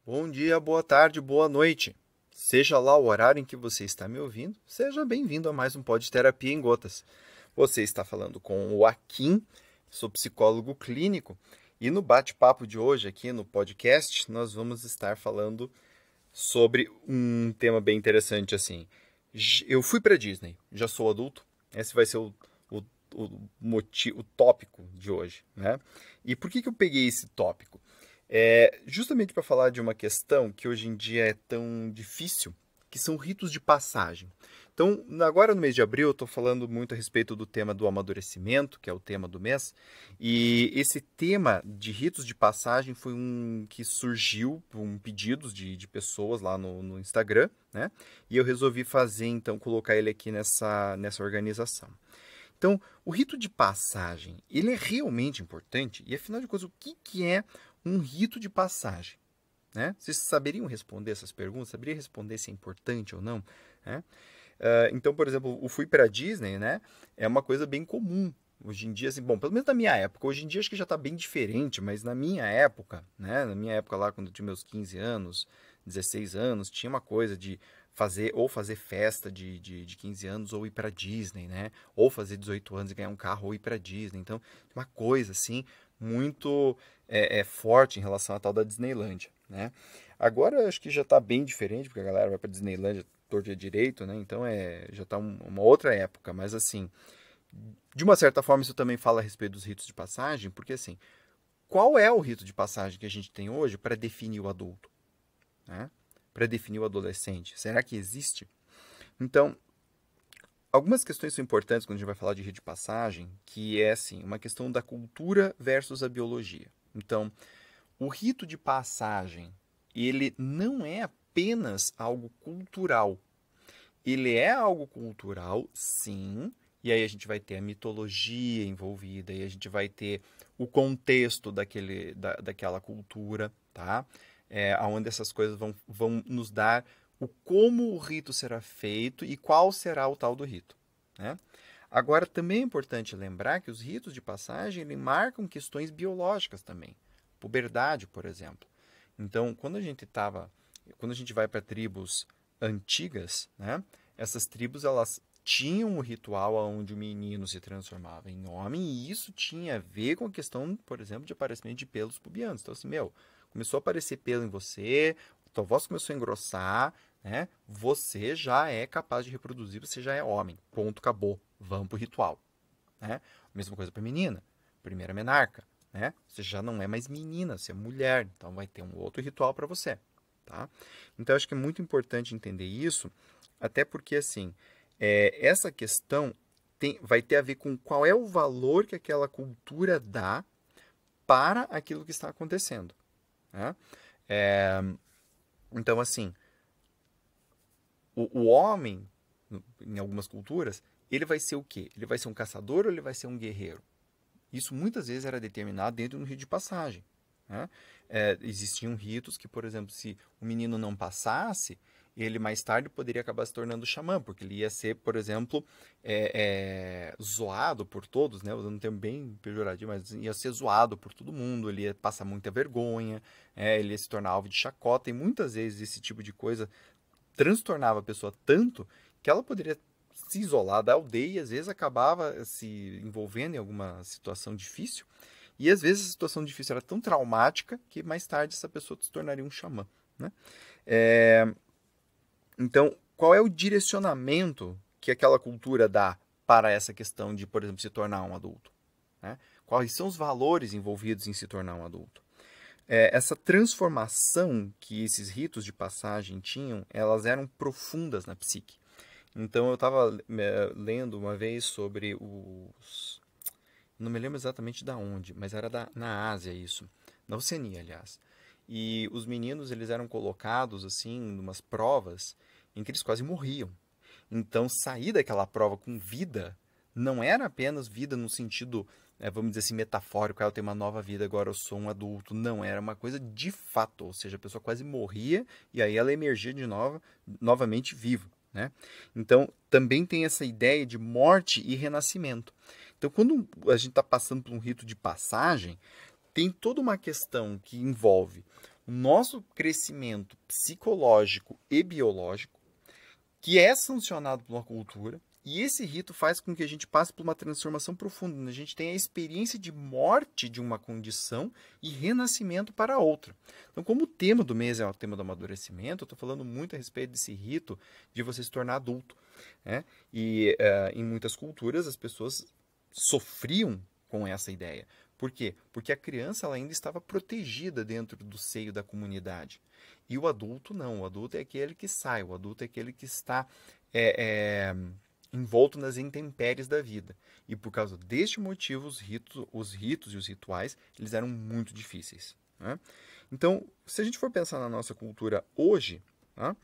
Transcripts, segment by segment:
Bom dia, boa tarde, boa noite. Seja lá o horário em que você está me ouvindo, seja bem-vindo a mais um Pod Terapia em Gotas. Você está falando com o Akin, sou psicólogo clínico, e no bate-papo de hoje aqui no podcast nós vamos estar falando sobre um tema bem interessante assim. Eu fui para Disney, já sou adulto. Esse vai ser o, o tópico de hoje, né? E por que eu peguei esse tópico? Justamente para falar de uma questão que hoje em dia é tão difícil, que são ritos de passagem. Então, agora no mês de abril, eu estou falando muito a respeito do tema do amadurecimento, que é o tema do mês, e esse tema de ritos de passagem foi um que surgiu por pedidos de pessoas lá no Instagram, né? E eu resolvi fazer, então, colocar ele aqui nessa organização. Então, o rito de passagem, ele é realmente importante, e afinal de contas, o que é um rito de passagem? Né? Vocês saberiam responder essas perguntas? Saberiam responder se é importante ou não? Né? Então, por exemplo, o fui para a Disney, né? É uma coisa bem comum. Hoje em dia, assim, bom, pelo menos na minha época. Hoje em dia acho que já está bem diferente, mas na minha época, né? Na minha época lá, quando eu tinha meus 15 anos, 16 anos, tinha uma coisa de fazer festa de 15 anos ou ir para Disney, né? Ou fazer 18 anos e ganhar um carro ou ir para Disney. Então, uma coisa assim muito forte em relação à tal da Disneylândia, né? Agora acho que já está bem diferente, porque a galera vai para Disneylândia torto e direito, né? Então já está uma outra época, mas assim, de uma certa forma isso também fala a respeito dos ritos de passagem, porque assim, qual é o rito de passagem que a gente tem hoje para definir o adulto, né? Para definir o adolescente? Será que existe? Então, algumas questões são importantes quando a gente vai falar de rito de passagem, que é assim, uma questão da cultura versus a biologia. Então, o rito de passagem, ele não é apenas algo cultural. Ele é algo cultural, sim, e aí a gente vai ter a mitologia envolvida, e a gente vai ter o contexto daquela cultura, tá? Onde essas coisas vão nos dar o como o rito será feito e qual será o tal do rito, né? Agora, também é importante lembrar que os ritos de passagem ele marcam questões biológicas também. Puberdade, por exemplo. Então, quando a gente vai para tribos antigas, né? Essas tribos elas tinham um ritual onde o menino se transformava em homem e isso tinha a ver com a questão, por exemplo, de aparecimento de pelos pubianos. Então, assim, começou a aparecer pelo em você, tua voz começou a engrossar, né? Você já é capaz de reproduzir, você já é homem. Ponto, acabou. Vamos pro ritual, né? Mesma coisa para menina. Primeira menarca, né? Você já não é mais menina, você é mulher, então vai ter um outro ritual para você, tá? Então acho que é muito importante entender isso, até porque assim, essa questão vai ter a ver com qual é o valor que aquela cultura dá para aquilo que está acontecendo, né? É, então assim, o homem, em algumas culturas, ele vai ser o quê? Ele vai ser um caçador ou ele vai ser um guerreiro? Isso muitas vezes era determinado dentro de um rito de passagem, né? Existiam ritos que, por exemplo, se o menino não passasse, ele mais tarde poderia acabar se tornando xamã, porque ele ia ser, por exemplo, zoado por todos, né? Usando um termo bem pejorativo, mas ia ser zoado por todo mundo, ele ia passar muita vergonha, ele ia se tornar alvo de chacota, e muitas vezes esse tipo de coisa transtornava a pessoa tanto que ela poderia se isolar da aldeia e às vezes acabava se envolvendo em alguma situação difícil. E às vezes a situação difícil era tão traumática que mais tarde essa pessoa se tornaria um xamã, né? É, Então, qual é o direcionamento que aquela cultura dá para essa questão de, por exemplo, se tornar um adulto, né? Quais são os valores envolvidos em se tornar um adulto? Essa transformação que esses ritos de passagem tinham, elas eram profundas na psique. Então eu estava lendo uma vez sobre os. Não me lembro exatamente da onde, mas era na Ásia isso. Na Oceania, aliás. E os meninos eles eram colocados assim, em umas provas em que eles quase morriam. Então sair daquela prova com vida não era apenas vida no sentido, vamos dizer assim, metafórico, eu tenho uma nova vida, agora eu sou um adulto. Não, era uma coisa de fato, ou seja, a pessoa quase morria e aí ela emergia novamente viva, né? Então, também tem essa ideia de morte e renascimento. Então, quando a gente está passando por um rito de passagem, tem toda uma questão que envolve o nosso crescimento psicológico e biológico, que é sancionado por uma cultura, e esse rito faz com que a gente passe por uma transformação profunda, onde a gente tem a experiência de morte de uma condição e renascimento para outra. Então, como o tema do mês é o tema do amadurecimento, eu estou falando muito a respeito desse rito de você se tornar adulto, né? E em muitas culturas as pessoas sofriam com essa ideia. Por quê? Porque a criança ela ainda estava protegida dentro do seio da comunidade. E o adulto não. O adulto é aquele que sai, o adulto é aquele que está envolto nas intempéries da vida. E por causa deste motivo, os ritos e os rituais, eles eram muito difíceis, né? Então, se a gente for pensar na nossa cultura hoje, tá?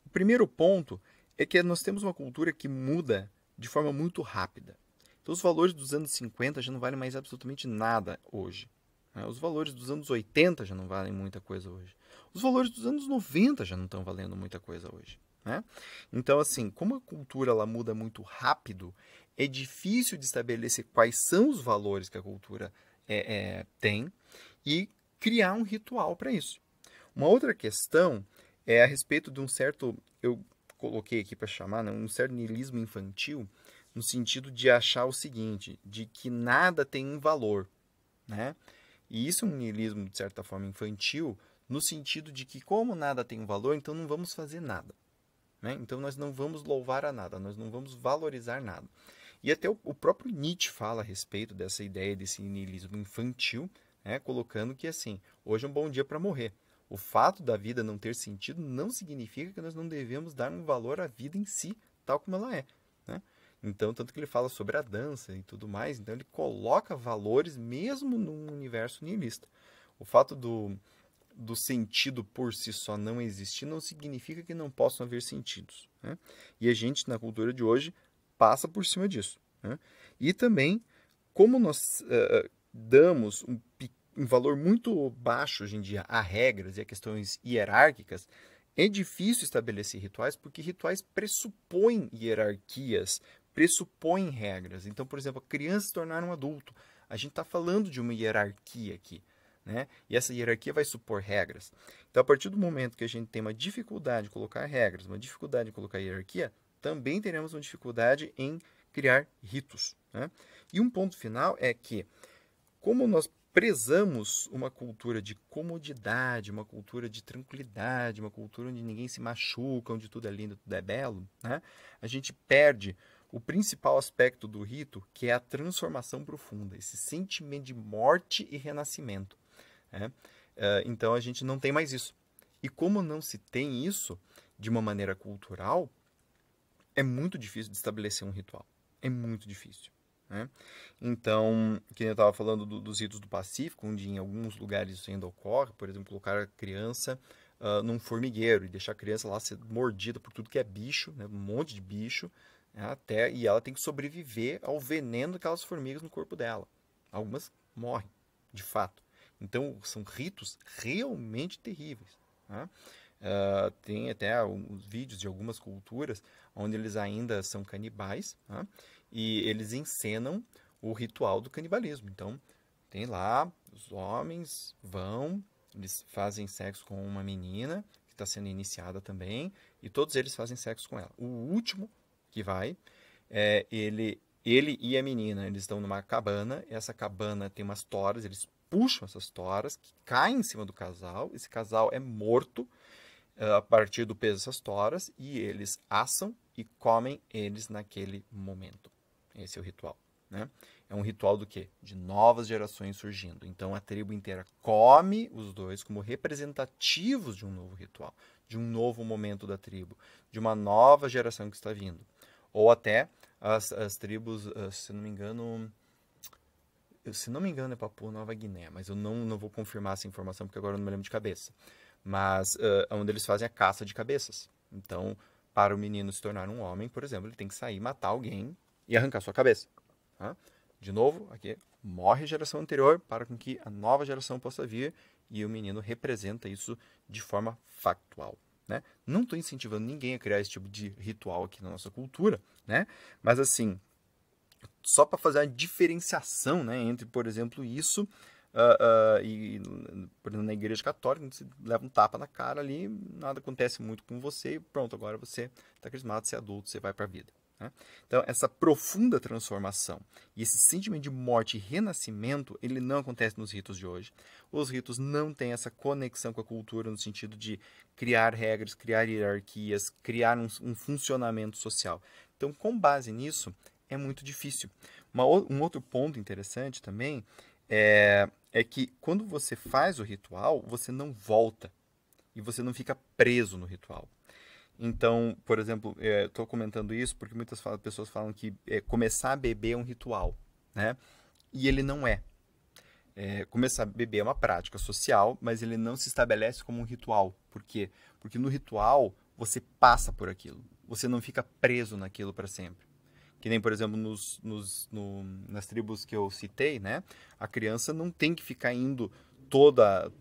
O primeiro ponto é que nós temos uma cultura que muda de forma muito rápida. Então, os valores dos anos 50 já não valem mais absolutamente nada hoje, né? Os valores dos anos 80 já não valem muita coisa hoje. Os valores dos anos 90 já não estão valendo muita coisa hoje, né? Então, assim, como a cultura ela muda muito rápido, é difícil de estabelecer quais são os valores que a cultura tem e criar um ritual para isso. Uma outra questão é a respeito de um certo, eu coloquei aqui para chamar, né, um certo niilismo infantil, no sentido de achar o seguinte, de que nada tem um valor, né? E isso é um niilismo, de certa forma, infantil, no sentido de que como nada tem um valor, então não vamos fazer nada, né? Então nós não vamos louvar a nada, nós não vamos valorizar nada. E até o próprio Nietzsche fala a respeito dessa ideia desse niilismo infantil, né? Colocando que assim, hoje é um bom dia para morrer. O fato da vida não ter sentido não significa que nós não devemos dar um valor à vida em si, tal como ela é, né? Então, tanto que ele fala sobre a dança e tudo mais, então ele coloca valores mesmo num universo niilista. O fato do sentido por si só não existir não significa que não possam haver sentidos, né? E a gente, na cultura de hoje, passa por cima disso, né? E também, como nós damos um valor muito baixo hoje em dia a regras e a questões hierárquicas, é difícil estabelecer rituais porque rituais pressupõem hierarquias, pressupõem regras. Então, por exemplo, a criança se tornar um adulto. A gente está falando de uma hierarquia aqui, né? E essa hierarquia vai supor regras. Então, a partir do momento que a gente tem uma dificuldade em colocar regras, uma dificuldade em colocar hierarquia, também teremos uma dificuldade em criar ritos, né? E um ponto final é que, como nós prezamos uma cultura de comodidade, uma cultura de tranquilidade, uma cultura onde ninguém se machuca, onde tudo é lindo, tudo é belo, né? A gente perde o principal aspecto do rito, que é a transformação profunda, esse sentimento de morte e renascimento, né? Então a gente não tem mais isso. E como não se tem isso de uma maneira cultural, é muito difícil de estabelecer um ritual. É muito difícil, né? Então, que eu estava falando dos ritos do Pacífico, onde em alguns lugares isso ainda ocorre, por exemplo, colocar a criança num formigueiro e deixar a criança lá ser mordida por tudo que é bicho, né? Um monte de bicho, né? E ela tem que sobreviver ao veneno daquelas formigas no corpo dela. Algumas morrem, de fato. Então, são ritos realmente terríveis, né? Tem até alguns vídeos de algumas culturas onde eles ainda são canibais, né? E eles encenam o ritual do canibalismo. Então, tem lá, os homens vão, eles fazem sexo com uma menina que está sendo iniciada também, e todos eles fazem sexo com ela. O último que vai, ele e a menina, eles estão numa cabana, essa cabana tem umas toras, eles puxam essas toras, que caem em cima do casal, esse casal é morto a partir do peso dessas toras, e eles assam e comem eles naquele momento. Esse é o ritual, né? É um ritual do quê? De novas gerações surgindo. Então a tribo inteira come os dois como representativos de um novo ritual, de um novo momento da tribo, de uma nova geração que está vindo. Ou até as tribos, se não me engano é Papua Nova Guiné, mas eu não vou confirmar essa informação porque agora eu não me lembro de cabeça. Mas onde eles fazem a caça de cabeças. Então, para o menino se tornar um homem, por exemplo, ele tem que sair, matar alguém e arrancar sua cabeça, tá? De novo, aqui morre a geração anterior para com que a nova geração possa vir, e o menino representa isso de forma factual, né? Não estou incentivando ninguém a criar esse tipo de ritual aqui na nossa cultura, né? Mas assim, só para fazer a diferenciação, né, entre, por exemplo, isso e, por exemplo, na igreja católica, você leva um tapa na cara ali, nada acontece muito com você, e pronto, agora você está crismado, você é adulto, você vai para a vida. Né? Então, essa profunda transformação e esse sentimento de morte e renascimento, ele não acontece nos ritos de hoje. Os ritos não têm essa conexão com a cultura no sentido de criar regras, criar hierarquias, criar um funcionamento social. Então, com base nisso, é muito difícil. Um outro ponto interessante também é que quando você faz o ritual, você não volta e você não fica preso no ritual. Então, por exemplo, estou comentando isso porque muitas pessoas falam que começar a beber é um ritual, né? E ele não é. Começar a beber é uma prática social, mas ele não se estabelece como um ritual. Por quê? Porque no ritual você passa por aquilo. Você não fica preso naquilo para sempre. Que nem, por exemplo, nas tribos que eu citei, né? A criança não tem que ficar indo toda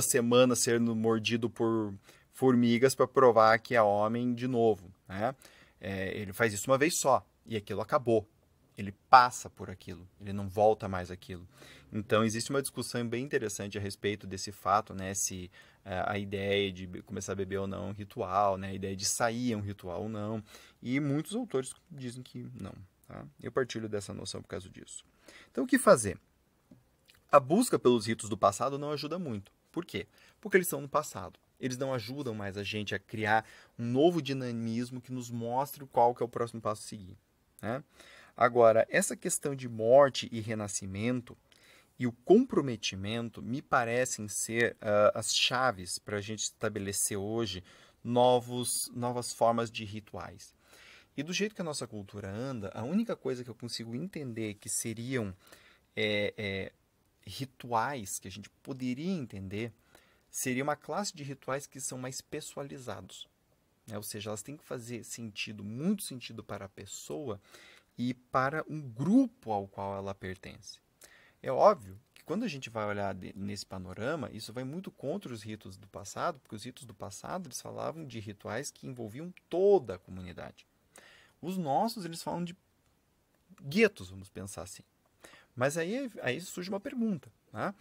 semana sendo mordido por formigas para provar que é homem de novo, né? Ele faz isso uma vez só e aquilo acabou. Ele passa por aquilo, ele não volta mais aquilo. Então, existe uma discussão bem interessante a respeito desse fato, né? Se a ideia de começar a beber ou não é um ritual, né? A ideia de sair é um ritual ou não. E muitos autores dizem que não. Tá? Eu partilho dessa noção por causa disso. Então, o que fazer? A busca pelos ritos do passado não ajuda muito. Por quê? Porque eles estão no passado. Eles não ajudam mais a gente a criar um novo dinamismo que nos mostre qual que é o próximo passo a seguir. Né? Agora, essa questão de morte e renascimento e o comprometimento me parecem ser as chaves para a gente estabelecer hoje novas formas de rituais. E do jeito que a nossa cultura anda, a única coisa que eu consigo entender que seriam rituais que a gente poderia entender seria uma classe de rituais que são mais pessoalizados. Né? Ou seja, elas têm que fazer sentido, muito sentido para a pessoa e para um grupo ao qual ela pertence. É óbvio que quando a gente vai olhar nesse panorama, isso vai muito contra os ritos do passado, porque os ritos do passado eles falavam de rituais que envolviam toda a comunidade. Os nossos, eles falam de guetos, vamos pensar assim. Mas aí surge uma pergunta. Né?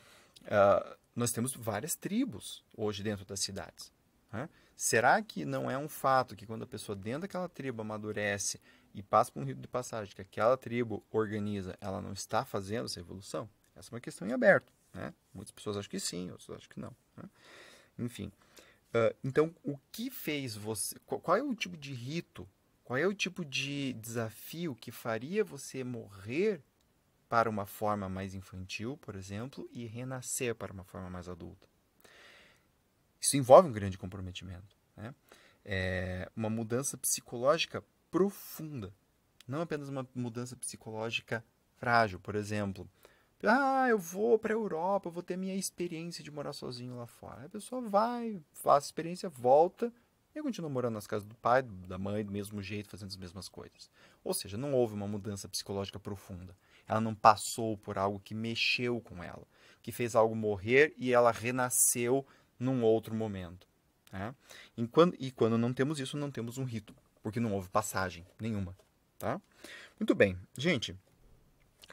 Nós temos várias tribos hoje dentro das cidades. Né? Será que não é um fato que quando a pessoa dentro daquela tribo amadurece e passa por um rito de passagem que aquela tribo organiza, ela não está fazendo essa evolução? Essa é uma questão em aberto. Né? Muitas pessoas acham que sim, outras acham que não. Né? Enfim. Então, o que fez você... Qual é o tipo de rito, qual é o tipo de desafio que faria você morrer para uma forma mais infantil, por exemplo, e renascer para uma forma mais adulta? Isso envolve um grande comprometimento. Né? Uma mudança psicológica profunda. Não apenas uma mudança psicológica frágil. Por exemplo, eu vou para a Europa, eu vou ter minha experiência de morar sozinho lá fora. A pessoa vai, faz a experiência, volta e continua morando nas casas do pai, da mãe, do mesmo jeito, fazendo as mesmas coisas. Ou seja, não houve uma mudança psicológica profunda. Ela não passou por algo que mexeu com ela, que fez algo morrer e ela renasceu num outro momento. Né? E quando não temos isso, não temos um rito, porque não houve passagem nenhuma. Tá? Muito bem, gente,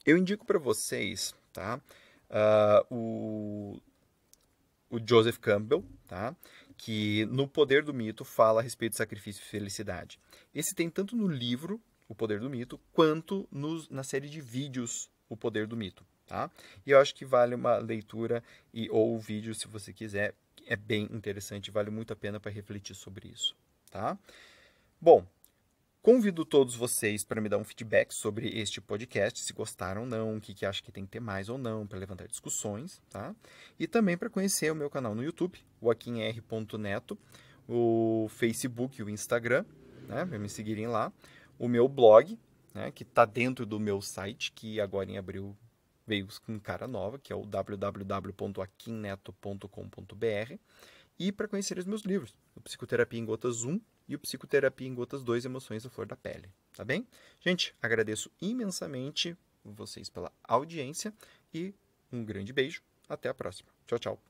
eu indico para vocês tá, o Joseph Campbell, tá, que no Poder do Mito fala a respeito de sacrifício e felicidade. Esse tem tanto no livro, O Poder do Mito, quanto na série de vídeos, O Poder do Mito. Tá? E eu acho que vale uma leitura ou o vídeo, se você quiser. É bem interessante, vale muito a pena para refletir sobre isso. Tá? Bom, convido todos vocês para me dar um feedback sobre este podcast, se gostaram ou não, o que acham que tem que ter mais ou não, para levantar discussões. Tá? E também para conhecer o meu canal no YouTube, joaquimr.neto, o Facebook e o Instagram, né, para me seguirem lá, o meu blog, né, que está dentro do meu site, que agora em abril veio com cara nova, que é o www.aquimneto.com.br, e para conhecer os meus livros, o Psicoterapia em Gotas 1 e o Psicoterapia em Gotas 2, Emoções à Flor da Pele. Tá bem? Gente, agradeço imensamente vocês pela audiência e um grande beijo. Até a próxima. Tchau, tchau.